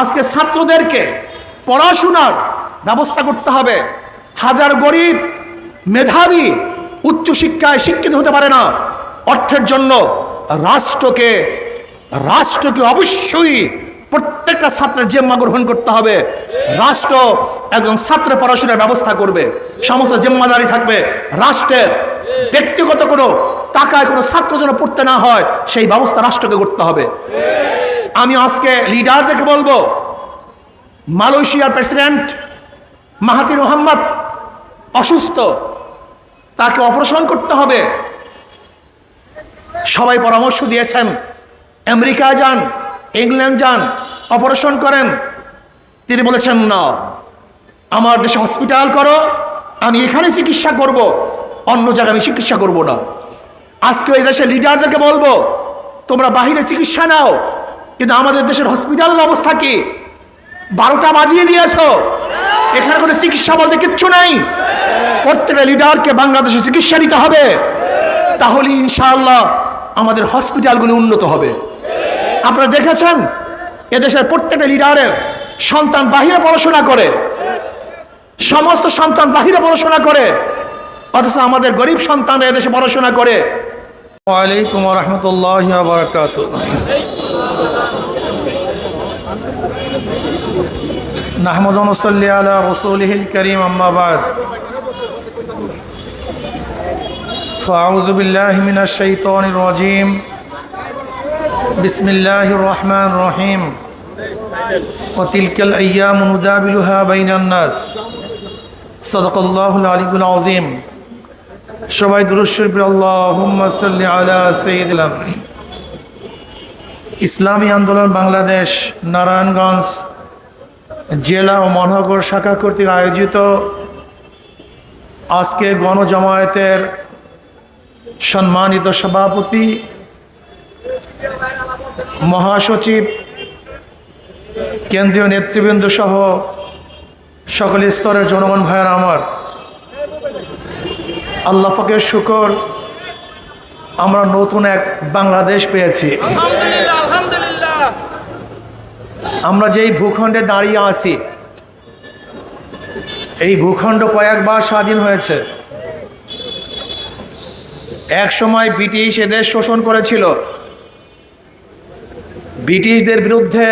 আজকে ছাত্রদেরকে পড়াশোনার ব্যবস্থা করতে হবে। হাজার গরিব মেধাবী উচ্চশিক্ষায় শিক্ষিত হতে পারে না। অর্থের জন্য রাষ্ট্রকে অবশ্যই প্রত্যেকটা ছাত্রের জিম্মা গ্রহণ করতে হবে। রাষ্ট্র একজন ছাত্রের পড়াশোনার ব্যবস্থা করবে, সমস্ত জিম্মাদারি থাকবে রাষ্ট্রের। ব্যক্তিগত কোনো টাকায় কোনো ছাত্র যেন পড়তে না হয় সেই ব্যবস্থা রাষ্ট্রকে করতে হবে। আমি আজকে লিডারদেরকে বলবো, মালয়েশিয়ার প্রেসিডেন্ট মাহাথির মোহাম্মদ অসুস্থ, তাকে অপারেশন করতে হবে। সবাই পরামর্শ দিয়েছেন আমেরিকা যান, ইংল্যান্ড যান, অপারেশন করেন। তিনি বলেছেন না, আমার দেশে হসপিটাল করো, আমি এখানে চিকিৎসা করব, অন্য জায়গায় আমি চিকিৎসা করব না। আজকে এই দেশের লিডারদেরকে বলবো, তোমরা বাহিরে চিকিৎসা নাও, কিন্তু আমাদের দেশের হসপিটালের অবস্থা কি? 12টা বাজিয়ে দিয়েছো, এখানে কোনো চিকিৎসা বলতে কিচ্ছু নাই। প্রত্যেকটা লিডারকে বাংলাদেশে চিকিৎসা নিতে হবে, তাহলে ইনশাআল্লাহ আমাদের হসপিটালগুলি উন্নত হবে। আপনারা দেখেছেন এদেশের প্রত্যেকটা লিডারের সন্তান বাহিরে পড়াশোনা করে, সমস্ত সন্তান বাহিরে পড়াশোনা করে, অথচ আমাদের গরিব সন্তানরা এদেশে পড়াশোনা করে। ওয়ালাইকুম রহমতুল্লাহি ওয়া বারাকাতুহু। নাহমাদু ওয়া নুসাল্লি আলা রাসূলিহিল কারীম, আম্মা বাদ। ফাআউযু বিল্লাহি মিনাশ শাইতানির রাজীম। বিসমিল্লাহির রহমানির রহিম। ওয়া তিলকাল আইয়ামু নুদাবিলুহা বাইনান নাস। সাদাকাল্লাহুল আলিয়্যুল আযীম। সবাই দুরূদ শরীফ পড়ি, আল্লাহুম্মা সাল্লি আলা সাইয়্যিদিনা। ইসলামী আন্দোলন বাংলাদেশ নারায়ণগঞ্জ জেলা ও মহানগর শাখা কর্তৃক আয়োজিত আজকে গণজামায়াতের সম্মানিত সভাপতি, মহাসচিব, কেন্দ্রীয় নেতৃবৃন্দ সহ সকল স্তরের জনগণ ভাইয়েরা আমার, আল্লাহ পাকের শুকর, আমরা নতুন এক বাংলাদেশ পেয়েছি। আমরা যেই ভূখণ্ডে দাঁড়িয়ে আছি, এই ভূখণ্ড কয়েকবার স্বাধীন হয়েছে। এক সময় ব্রিটিশ এদের শোষণ করেছিল। ব্রিটিশদের বিরুদ্ধে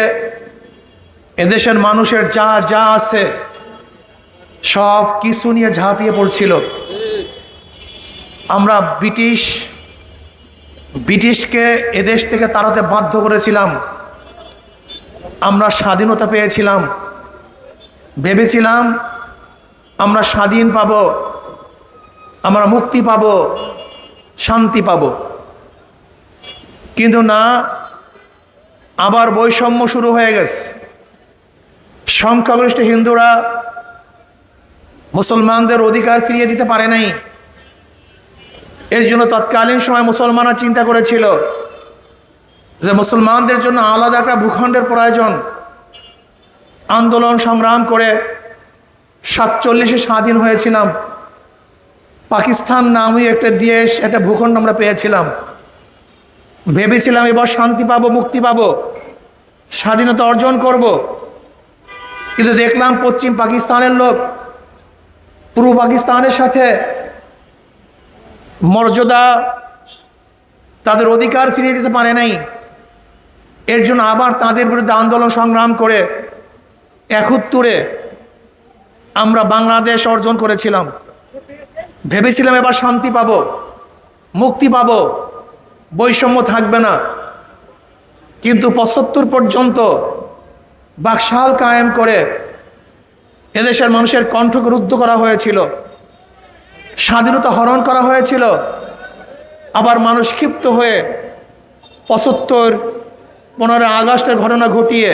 এদেশের মানুষের যা যা আছে সব কিছু নিয়ে ঝাঁপিয়ে পড়ছিল। আমরা ব্রিটিশকে এদেশ থেকে তাড়াতে বাধ্য করেছিলাম। আমরা স্বাধীনতা পেয়েছিলাম, ভেবেছিলাম আমরা স্বাধীন পাব, আমরা মুক্তি পাব, শান্তি পাব। কিন্তু না, আবার বৈষম্য শুরু হয়ে গেছে। সংখ্যাগরিষ্ঠ হিন্দুরা মুসলমানদের অধিকার ফিরিয়ে দিতে পারে নাই। এর জন্য তৎকালীন সময় মুসলমানরা চিন্তা করেছিল যে মুসলমানদের জন্য আলাদা একটা ভূখণ্ডের প্রয়োজন। আন্দোলন সংগ্রাম করে 47-এ স্বাধীন হয়েছিলাম। পাকিস্তান নামে একটা দেশ, একটা ভূখণ্ড আমরা পেয়েছিলাম। ভেবেছিলাম এবার শান্তি পাবো, মুক্তি পাবো, স্বাধীনতা অর্জন করব। কিন্তু দেখলাম পশ্চিম পাকিস্তানের লোক পূর্ব পাকিস্তানের সাথে মর্যাদা, তাদের অধিকার ফিরিয়ে দিতে পারে নাই। এর জন্য আবার তাদের বিরুদ্ধে আন্দোলন সংগ্রাম করে 71-এ আমরা বাংলাদেশ অর্জন করেছিলাম। ভেবেছিলাম এবার শান্তি পাবো, মুক্তি পাবো, বৈষম্য থাকবে না। কিন্তু 75 পর্যন্ত বাকশাল কায়েম করে এদেশের মানুষের কণ্ঠকে রুদ্ধ করা হয়েছিল, স্বাধীনতা হরণ করা হয়েছিল। আবার মানুষ ক্ষিপ্ত হয়ে 75-15 আগস্টের ঘটনা ঘটিয়ে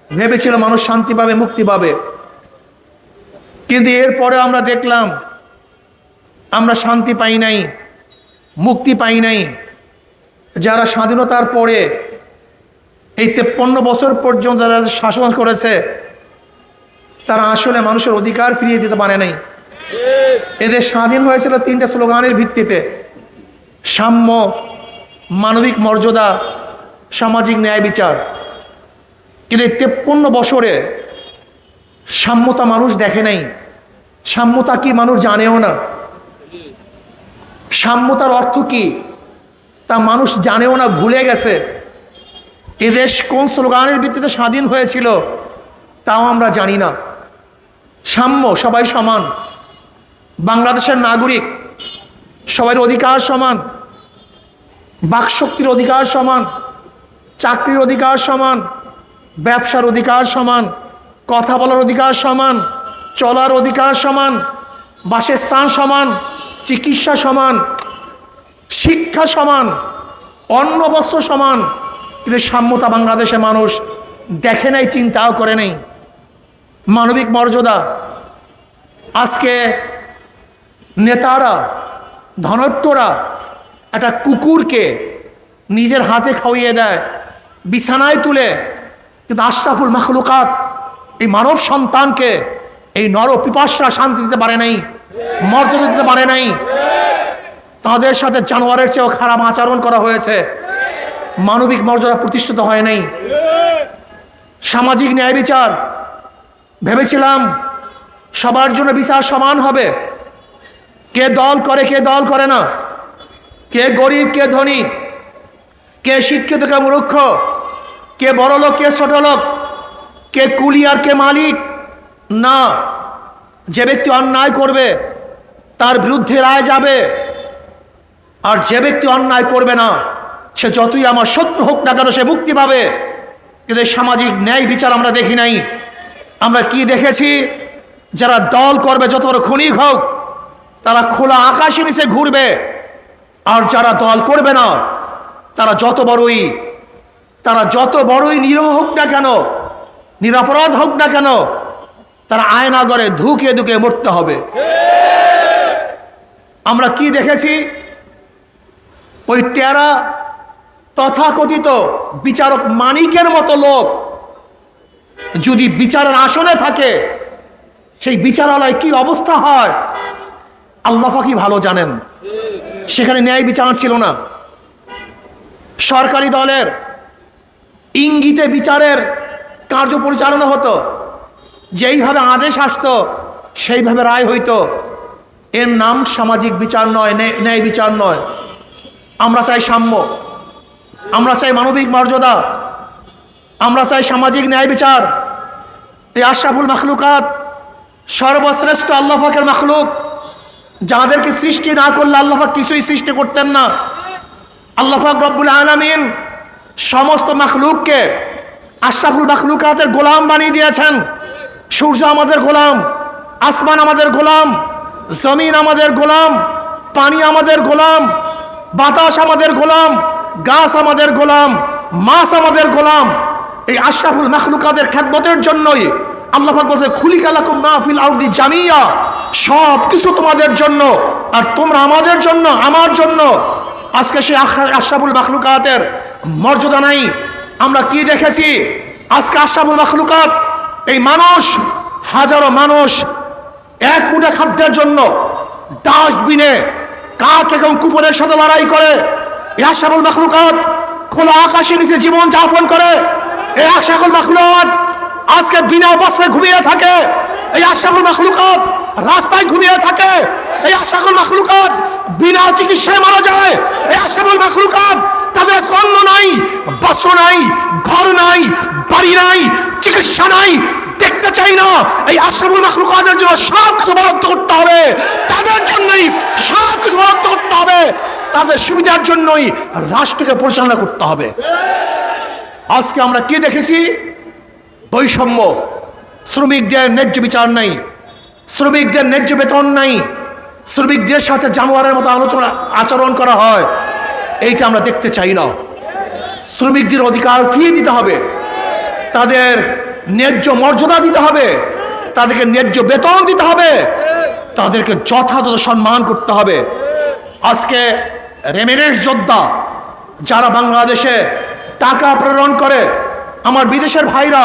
ভেবেছিল মানুষ শান্তি পাবে, মুক্তি পাবে। কিন্তু এরপরে আমরা দেখলাম আমরা শান্তি পাই নাই, মুক্তি পাই নাই। যারা স্বাধীনতার পরে এই 53 বছর পর্যন্ত যারা শাসন করেছে, তারা আসলে মানুষের অধিকার ফিরিয়ে দিতে পারে নাই। এদের স্বাধীন হয়েছিল 3টে স্লোগানের ভিত্তিতে: সাম্য, মানবিক মর্যাদা, সামাজিক ন্যায় বিচার। কিন্তু এই 53 বছরে সাম্যতা মানুষ দেখে নাই। সাম্যতা কি মানুষ জানেও না। সাম্যতার অর্থ কি তা মানুষ জানেও না, ভুলে গেছে। এদেশ কোন স্লোগানের ভিত্তিতে স্বাধীন হয়েছিল তাও আমরা জানি না। সাম্য, সবাই সমান, বাংলাদেশের নাগরিক, সবার অধিকার সমান, বাকশক্তির অধিকার সমান, চাকরির অধিকার সমান, ব্যবসার অধিকার সমান, কথা বলার অধিকার সমান, চলার অধিকার সমান, বাসস্থান সমান, চিকিৎসা সমান, শিক্ষা সমান, অন্ন বস্ত্র সমান। কিন্তু সাম্যতা বাংলাদেশে মানুষ দেখে নাই, চিন্তাও করে নাই। মানবিক মর্যাদা আজকে নেতারা, ধনট্টরা একটা কুকুরকে নিজের হাতে খাওয়িয়ে দেয়, বিছানায় তুলে। কিন্তু আশরাফুল মাখলুকাত, এই মানব সন্তানকে, এই নর পিপাসা শান্তি দিতে পারে নাই, মর্যাদা দিতে পারে নাই। তাদের সাথে জানোয়ারের চেয়েও খারাপ আচরণ করা হয়েছে। মানবিক মর্যাদা প্রতিষ্ঠিত হয় নাই। সামাজিক ন্যায় বিচার ভেবেছিলাম সবার জন্য বিচার সমান হবে। কে দল করে, কে দল করে না, কে গরিব, কে ধনী, কে শিক্ষিত, কে মূর্খ, কে বড় লোক, কে ছোট লোক, কে কুলি আর কে মালিক। না, যে ব্যক্তি অন্যায় করবে তার বিরুদ্ধে রায় যাবে, আর যে ব্যক্তি অন্যায় করবে না সে যতই আমার শত্রু হোক না কেন সে মুক্তি পাবে। কিন্তু এই সামাজিক ন্যায় বিচার আমরা দেখি নাই। আমরা কি দেখেছি? যারা দল করবে, যত বড় খুনি হোক, তারা খোলা আকাশের নিচে ঘুরবে। আর যারা দল করবে না, তারা যত বড়ই নিরীহ হোক না কেন, নিরপরাধ হোক না কেন, তারা আয়নাগরে ধুকে ধুকে মরতে হবে। আমরা কি দেখেছি? ওই টেরা তথাকথিত বিচারক মানিকের মতো লোক যদি বিচারের আসনে থাকে, সেই বিচারালয় কি অবস্থা হয় আল্লাহ পাকই ভালো জানেন। সেখানে ন্যায় বিচার ছিল না। সরকারি দলের ইঙ্গিতে বিচারের কার্য পরিচালনা হতো। যেইভাবে আদেশ আসতো সেইভাবে রায় হইতো। এর নাম সামাজিক বিচার নয়, ন্যায় বিচার নয়। আমরা চাই সাম্য, আমরা চাই মানবিক মর্যাদা, আমরা চাই সামাজিক ন্যায় বিচার। এই আশরাফুল মাখলুকাত, সর্বশ্রেষ্ঠ আল্লাহ পাকের মাখলুক, যাদেরকে সৃষ্টি না করলে আল্লাহ পাক কিছুই সৃষ্টি করতেন না। আল্লাহ পাক রব্বুল আলামিন সমস্ত মাখলুককে আশরাফুল মাখলুকাতের গোলাম বানিয়ে দিয়েছেন। সূর্য আমাদের গোলাম, আসমান আমাদের গোলাম, জমিন আমাদের গোলাম, পানি আমাদের গোলাম, বাতাস আমাদের গোলাম, গাছ আমাদের গোলাম, মাছ আমাদের গোলাম। এই আশরাফুল মাখলুকাতের খেদমতের জন্যই আল্লাহ পাক বলেছে খুলিকা লাকুম মা ফিল আরদি জামিয়া, সব কিছু তোমাদের জন্য আর তোমরা আমাদের জন্য, আমার জন্য। আজকে সেই আশরাফুল মাখলুকাতের মর্যাদা নাই। আমরা কি দেখেছি? আজকে আশরাফুল মাখলুকাত, এই মানুষ, হাজারো মানুষ এক মুঠা খাদ্যের জন্য ডাস্টবিনে কাক এবং কুকুরের সাথে লড়াই করে। এই আশরাফুল মাখলুকাত খোলা আকাশের নিচে জীবন যাপন করে। এই আশরাফুল মাখলুকাত আজকে বিনা বস্ত্রে ঘুমিয়ে থাকে। এই আশরাফুল মাখলুকাত রাস্তায় ঘুমিয়ে থাকে। এই আশরাফুল মাখলুকাত বিনা চিকিৎসায় মারা যায়। এই আশরাফুল মাখলুকাত তাদের অন্ন নাই, বস্ত্র নাই, ঘর নাই, বাড়ি নাই, চিকিৎসা নাই, দেখতে চাই না। এই আশরাফুল মাখলুকাতের জন্য সব কিছু বরাদ্দ করতে হবে, তাদের জন্যই সব কিছু বরাদ্দ করতে হবে, তাদের সুবিধার জন্যই রাষ্ট্রকে পরিচালনা করতে হবে। আজকে আমরা কি দেখেছি? বৈষম্য, শ্রমিকদের ন্যায্য বিচার নাই, শ্রমিকদের ন্যায্য বেতন নাই, শ্রমিকদের সাথে জানোয়ারের মতো আচরণ করা হয়। এইটা আমরা দেখতে চাই না। শ্রমিকদের অধিকার ফিরিয়ে দিতে হবে, তাদের ন্যায্য মর্যাদা দিতে হবে, তাদেরকে ন্যায্য বেতন দিতে হবে, তাদেরকে যথাযথ সম্মান করতে হবে। আজকে রেমিটেন্স যোদ্ধা যারা বাংলাদেশে টাকা প্রেরণ করে, আমার বিদেশের ভাইরা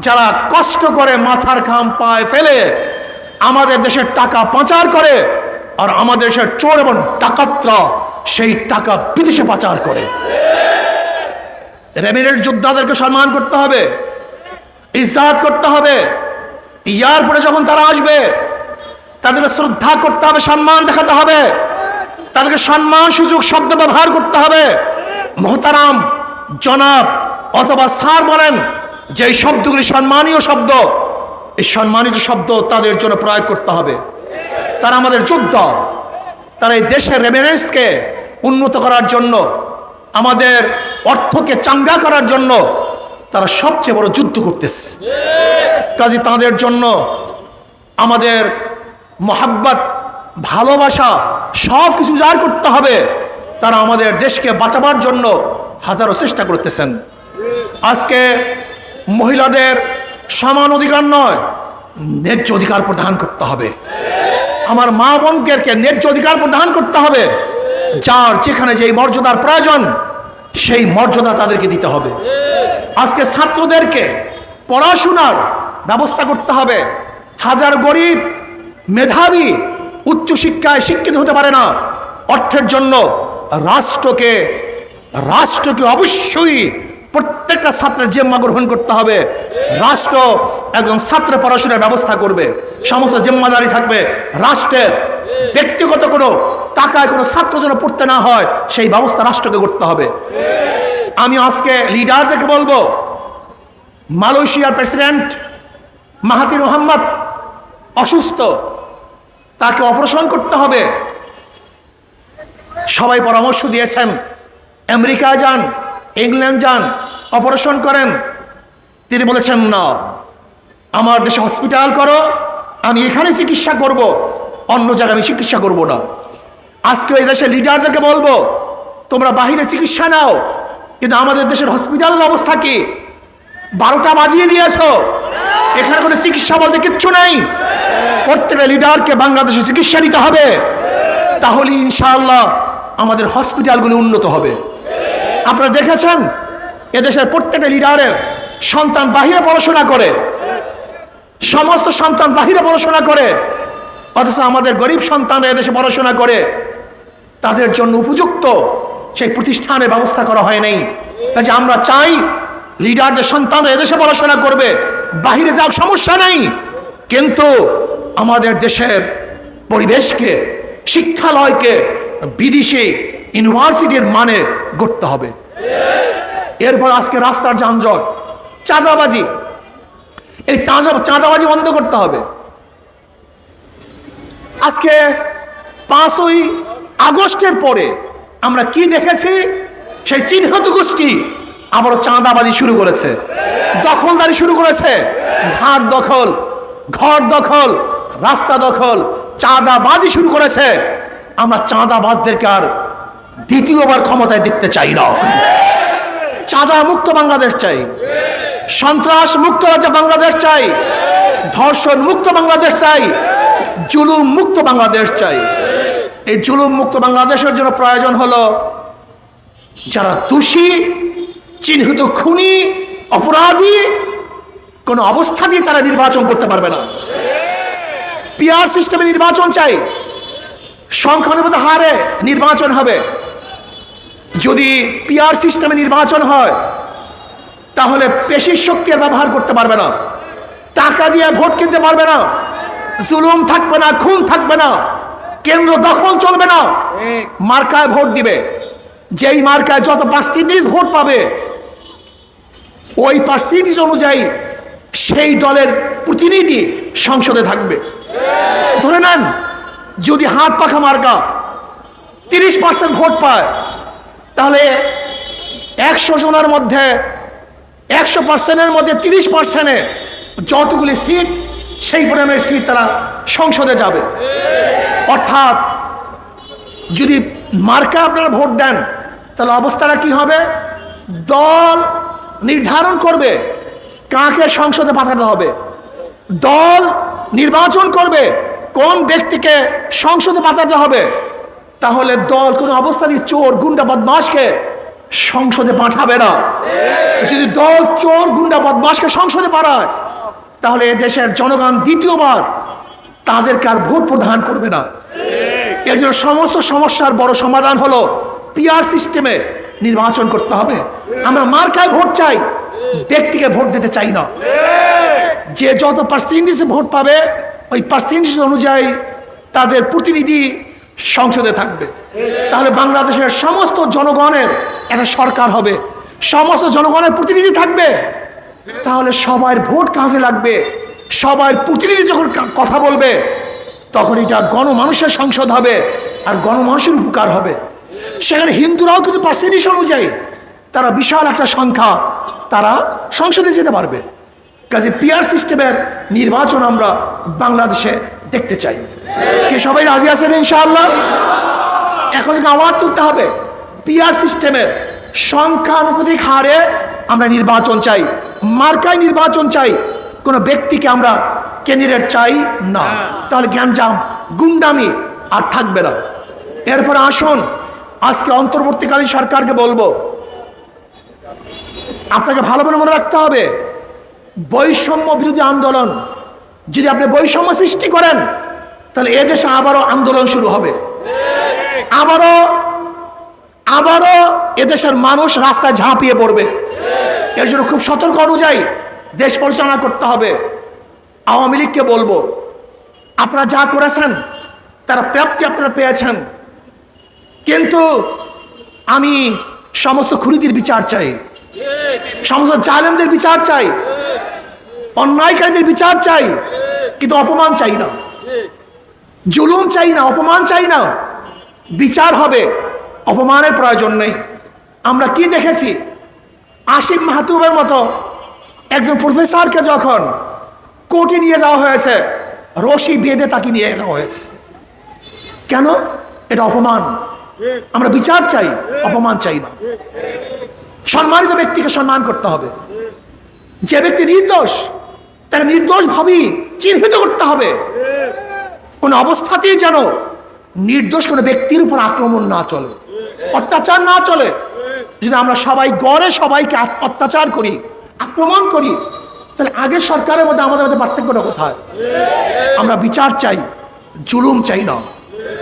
যারা কষ্ট করে মাথার ঘাম পায়ে ফেলে আমাদের দেশের টাকা পাচার করে, আর আমাদের দেশের চোর এবং ডাকাতরা সেই টাকা বিদেশে পাচার করে। রেমিটেন্স যোদ্ধাদেরকে সম্মান করতে হবে, ইজ্জত করতে হবে। এয়ারপোর্টে যখন তারা আসবে তাদেরকে শ্রদ্ধা করতে হবে, সম্মান দেখাতে হবে, তাদেরকে সম্মান সুযোগ শব্দ ব্যবহার করতে হবে। মোহতারাম, জনাব অথবা স্যার বলেন, যে এই শব্দগুলি সম্মানীয় শব্দ, এই সম্মানিত শব্দ তাদের জন্য প্রয়োগ করতে হবে। তারা আমাদের যোদ্ধা, তারা এই দেশের রেমিনেন্সকে উন্নত করার জন্য, আমাদের অর্থকে চাঙ্গা করার জন্য তারা সবচেয়ে বড় যুদ্ধ করতেছে। কাজে তাদের জন্য আমাদের মোহাব্বত, ভালোবাসা সব কিছু উজাড় করতে হবে। তারা আমাদের দেশকে বাঁচাবার জন্য হাজারো চেষ্টা করতেছেন। আজকে মহিলাদের সমান অধিকার নয়, ন্যায্য অধিকার প্রদান করতে হবে। আমার মা বোনদেরকে ন্যায্য অধিকার প্রদান করতে হবে। যার যেখানে যেই মর্যাদার প্রয়োজন সেই মর্যাদা তাদেরকে দিতে হবে। আজকে ছাত্রদেরকে পড়াশোনার ব্যবস্থা করতে হবে। হাজার গরিব মেধাবী উচ্চশিক্ষায় শিক্ষিত হতে পারে না। অর্থের জন্য রাষ্ট্রকে অবশ্যই প্রত্যেকটা ছাত্রের জিম্মা গ্রহণ করতে হবে। রাষ্ট্র একজন ছাত্র পড়াশোনার ব্যবস্থা করবে, সমস্ত জিম্মাদারি থাকবে রাষ্ট্রের। ব্যক্তিগত কোনো টাকায় কোনো ছাত্র যেন পড়তে না হয় সেই ব্যবস্থা রাষ্ট্রকে করতে হবে। আমি আজকে লিডারদেরকে বলবো, মালয়েশিয়ার প্রেসিডেন্ট মাহাথির মোহাম্মদ অসুস্থ, তাকে অপারেশন করতে হবে। সবাই পরামর্শ দিয়েছেন আমেরিকা যান, ইংল্যান্ড যান, অপারেশন করেন। তিনি বলেছেন না, আমার দেশে হসপিটাল করো, আমি এখানে চিকিৎসা করব, অন্য জায়গায় আমি চিকিৎসা করব না। আজকে এই দেশের লিডারদেরকে বলবো, তোমরা বাহিরে চিকিৎসা নাও, কিন্তু আমাদের দেশের হসপিটালের অবস্থা কি? 12টা বাজিয়ে দিয়েছো, এখানে কোনো চিকিৎসা বলতে কিচ্ছু নেই। প্রত্যেকটা লিডারকে বাংলাদেশে চিকিৎসা নিতে হবে, তাহলে ইনশাআল্লাহ আমাদের হসপিটালগুলি উন্নত হবে। আপনারা দেখেছেন এদেশের প্রত্যেকটা লিডারের সন্তান বাহিরে পড়াশোনা করে, সমস্ত সন্তান বাহিরে পড়াশোনা করে, অথচ আমাদের গরিব সন্তানরা এদেশে পড়াশোনা করে, তাদের জন্য উপযুক্ত সেই প্রতিষ্ঠানের ব্যবস্থা করা হয় নাই। কাজে আমরা চাই লিডারদের সন্তানরা এদেশে পড়াশোনা করবে, বাহিরে যাওয়ার সমস্যা নেই, কিন্তু আমাদের দেশের পরিবেশকে, শিক্ষালয়কে বিদেশি ইউনিভার্সিটির মানে গড়তে হবে। এরপর আজকে রাস্তার যানজট, চাঁদাবাজি, এই চাঁদাবাজি বন্ধ করতে হবে। আজকে 5ই আগস্টের পরে আমরা কি দেখেছি? সেই চিহ্নিত গোষ্ঠী আবারও চাঁদাবাজি শুরু করেছে, দখলদারি শুরু করেছে, ঘাট দখল, ঘর দখল, রাস্তা দখল, চাঁদাবাজি শুরু করেছে। আমরা চাঁদাবাজদেরকে আর দ্বিতীয়বার ক্ষমতায় দেখতে চাই না। চাঁদা মুক্ত বাংলাদেশ চাই, সন্ত্রাস মুক্ত রাজ্য বাংলাদেশ চাই, ধর্ষণ মুক্ত বাংলাদেশ চাই, জুলুম মুক্ত বাংলাদেশ চাই। এই জুলুম মুক্ত বাংলাদেশের জন্য প্রয়োজন হলো যারা দোষী, চিহ্নিত খুনি, অপরাধী, কোনো অবস্থাতেই তারা নির্বাচন করতে পারবে না। পিআর সিস্টেমে নির্বাচন চাই, সংখ্যানুপাত হারে নির্বাচন হবে। যদি পিআর সিস্টেমে নির্বাচন হয় তাহলে পেশির শক্তির ব্যবহার করতে পারবে না, টাকা দিয়ে ভোট কিনতে পারবে না, জুলুম থাকবে না, খুন থাকবে না, কেন্দ্র দখল চলবে না। মার্কায় ভোট দিবে, যেই মার্কায় যত পার্সেন্টেজ ভোট পাবে ওই পার্সেন্টেজ অনুযায়ী সেই দলের প্রতিনিধি সংসদে থাকবে। ধরে নেন যদি হাত পাখা মার্কা 30% ভোট পায়, তাহলে 100 জনের মধ্যে 100%-এর মধ্যে 30%-এ যতগুলি সিট, সেই পরিমাণের সিট তারা সংসদে যাবে। অর্থাৎ যদি মার্কা আপনারা ভোট দেন তাহলে অবস্থাটা কি হবে? দল নির্ধারণ করবে কাকে সংসদে পাঠাতে হবে, দল নির্বাচন করবে কোন ব্যক্তিকে সংসদে পাঠাতে হবে। তাহলে দল কোনো অবস্থাতেই চোর, গুন্ডা, বদমাশকে সংসদে পাঠাবে না। যদি দল চোর, গুন্ডা, বদমাশকে সংসদে পাঠায় তাহলে দেশের জনগণ দ্বিতীয়বার তাদেরকে আর ভোট প্রদান করবে না। এর জন্য সমস্ত সমস্যার বড় সমাধান হলো পিআর সিস্টেমে নির্বাচন করতে হবে। আমরা মার্কায় ভোট চাই, ব্যক্তিকে ভোট দিতে চাই না। যে যত পার্সেন্টেজে ভোট পাবে ওই পার্সেন্টেজ অনুযায়ী তাদের প্রতিনিধি সংসদে থাকবে। তাহলে বাংলাদেশের সমস্ত জনগণের একটা সরকার হবে, সমস্ত জনগণের প্রতিনিধি থাকবে। তাহলে সবার ভোট কাজে লাগবে, সবার প্রতিনিধি যখন কথা বলবে তখন এটা গণমানুষের সংসদ হবে আর গণমানুষের উপকার হবে। সেখানে হিন্দুরাও কিন্তু পার্সেন্টেজ অনুযায়ী তারা বিশাল একটা সংখ্যা, তারা সংসদে যেতে পারবে। কাজে পিআর সিস্টেমের নির্বাচন আমরা বাংলাদেশে দেখতে চাই। কে সবাই রাজি আছেন ইনশাআল্লাহ? এখন থেকে আওয়াজ তুলতে হবে, পিআর সিস্টেমের সংখ্যানুপাতিক হারে আমরা নির্বাচন চাই, মার্কায় নির্বাচন চাই, কোনো ব্যক্তিকে আমরা ক্যান্ডিডেট চাই না। তাহলে গ্যাঞ্জাম গুন্ডামি আর থাকবে না। এরপর আসুন, আজকে অন্তর্বর্তীকালীন সরকারকে বলবো, আপনাকে ভালো করে মনে রাখতে হবে, বৈষম্য বিরোধী আন্দোলন যদি আপনি বৈষম্য সৃষ্টি করেন তাহলে এদেশে আবারও আন্দোলন শুরু হবে, আবারও এদেশের মানুষ রাস্তায় ঝাঁপিয়ে পড়বে। এর জন্য খুব সতর্ক অনুযায়ী দেশ পরিচালনা করতে হবে। আওয়ামী লীগকে বলবো, আপনারা যা করেছেন তারা প্রাপ্তি আপনারা পেয়েছেন, কিন্তু আমি সমস্ত খুনিদের বিচার চাই, সমস্ত জালেমদের বিচার চাই, অন্যায়কারীদের বিচার চাই, কিন্তু অপমান চাই না, জুলুম চাই না, অপমান চাই না। বিচার হবে, অপমানের প্রয়োজন নেই। আমরা কি দেখেছি, আসিফ মাহতুবের মতো একজন প্রফেসরকে যখন কোর্টে নিয়ে যাওয়া হয়েছে, রশি বেঁধে তাকে নিয়ে যাওয়া হয়েছে। কেন? এটা অপমান। আমরা বিচার চাই, অপমান চাই না। সম্মানিত ব্যক্তিকে সম্মান করতে হবে। যে ব্যক্তি নির্দোষ তাকে নির্দোষ ভাবেই চিহ্নিত করতে হবে। কোন অবস্থাতেই যেন নির্দোষ কোনো ব্যক্তির উপর আক্রমণ না চলে, অত্যাচার না চলে। যদি আমরা সবাই গড়ে সবাইকে অত্যাচার করি, আক্রমণ করি, তাহলে আগের সরকারের মধ্যে আমাদের মধ্যে পার্থক্যটা কোথায়? আমরা বিচার চাই, জুলুম চাই না।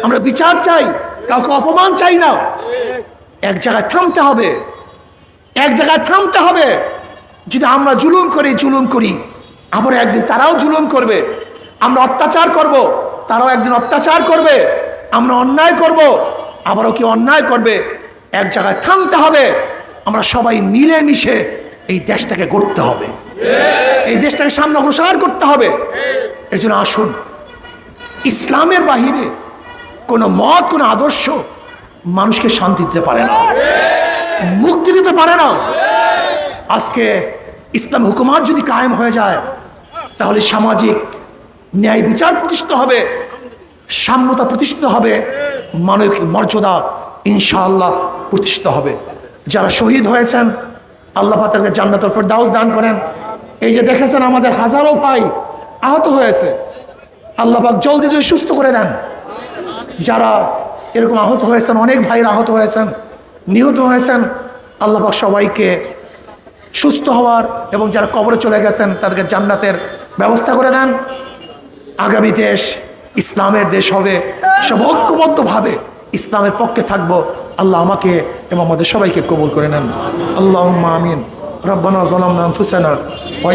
আমরা বিচার চাই, কাউকে অপমান চাই না। এক জায়গায় থামতে হবে, এক জায়গায় থামতে হবে। যদি আমরা জুলুম করি, আবার একদিন তারাও জুলুম করবে। আমরা অত্যাচার করব, তারাও একদিন অত্যাচার করবে। আমরা অন্যায় করব, আবারও কি অন্যায় করবে। এক জায়গায় থামতে হবে। আমরা সবাই মিলেমিশে এই দেশটাকে গড়তে হবে, এই দেশটাকে সামনে অগ্রসর করতে হবে। এর জন্য আসুন, ইসলামের বাহিরে কোনো মত, কোনো আদর্শ মানুষকে শান্তি দিতে পারে না, মুক্তি দিতে পারে না। আজকে ইসলাম হুকুমাত যদি কায়েম হয়ে যায় তাহলে সামাজিক ন্যায় বিচার প্রতিষ্ঠিত হবে, সাম্যতা প্রতিষ্ঠিত হবে, মানবিক মর্যাদা ইনশাআল্লাহ প্রতিষ্ঠিত হবে। যারা শহীদ হয়েছেন আল্লাহ পাক তাদেরকে জান্নাতুল ফেরদাউস দান করেন। এই যে দেখেছেন আমাদের হাজারো ভাই আহত হয়েছে, আল্লাহ পাক জলদি জলদি সুস্থ করে দেন। যারা এরকম আহত হয়েছেন, অনেক ভাইরা আহত হয়েছেন, নিহত হয়েছেন, আল্লাহ পাক সবাইকে সুস্থ হওয়ার এবং যারা কবরে চলে গেছেন তাদেরকে জান্নাতের ব্যবস্থা করে দেন। আগামী দেশ ইসলামের দেশ হবে, সব ঐক্যবদ্ধভাবে ইসলামের পক্ষে থাকবো। আল্লাহ আমাকে এবং আমাদের সবাইকে কবুল করে নেন। আল্লাহুম্মা আমিন। রব্বানা যালামনা আনফুসানা ওয়া